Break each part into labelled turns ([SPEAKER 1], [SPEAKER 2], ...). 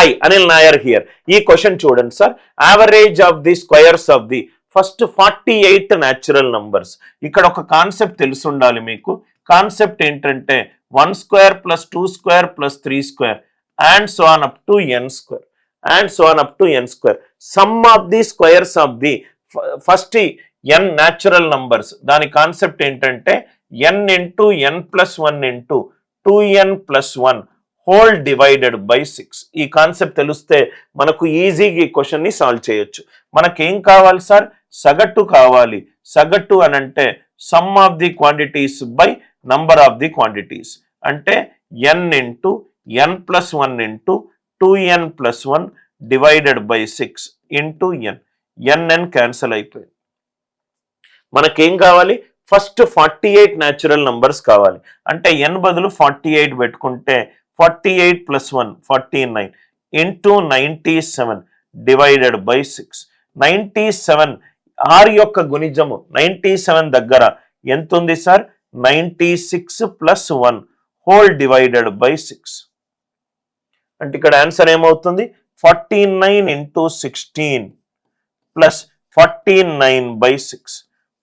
[SPEAKER 1] Hi Anil Nair here. ఈ question చూడండి sir. Average of the squares of the first 48 natural numbers. ఇక్కడ ఒక concept తెలిసి ఉండాలి మీకు. కాన్సెప్ట్ ఏంటంటే 1 square plus 2 square plus 3 square and so on up to n square and so on up to n square. Some of the squares of the first n natural numbers. దాని concept ఏంటంటే n into n plus 1 into 2n plus 1 whole divided by 6. ఈ concept తెలిస్తే మనకు ఈజీగా ఈ క్వశ్చన్ని solve చేయొచ్చు. మనకేం కావాలి సార్? సగటు కావాలి. సగటు అని అంటే some of the quantities by number of the quantities. అంటే n into n plus 1 into 2n plus 1 divided by 6 into n cancel అయిపోయింది. మనకేం కావాలి? ఫస్ట్ 48 న్యాచురల్ నంబర్స్ కావాలి. అంటే n బదులు 48 పెట్టుకుంటే 48 plus 1 49 into 97 divided by 6. 97 r యొక్క గుణిజము 97 దగ్గర ఎంత ఉంది sir? 96 plus 1 whole divided by 6. అంటే ఇక్కడ ఆన్సర్ ఏమవుతుంది? 49 ఇంటూ 16 ప్లస్ 49 బై 6.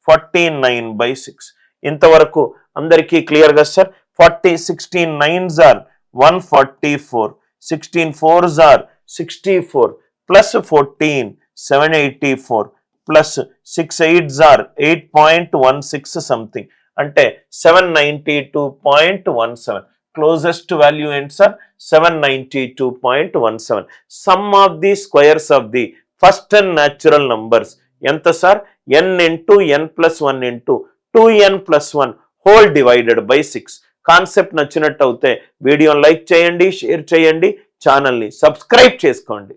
[SPEAKER 1] 49 బై 6. ఇంతవరకు అందరికీ క్లియర్ గా sir? 16 9s are 144, 16 4s are 64 plus 14 784 plus 6 8s are 8.16 something. అంటే 792.17. క్లోజెస్ట్ వాల్యూ ఏంటి sir? 792.17. Sum of the squares of the first n natural numbers ఎంత sir? n into n plus 1 into 2n plus 1 whole divided by 6. Concept నచ్చినట్టు అయితే వీడియోని like చేయండి, share చేయండి, ఛానల్ని subscribe చేసుకోండి.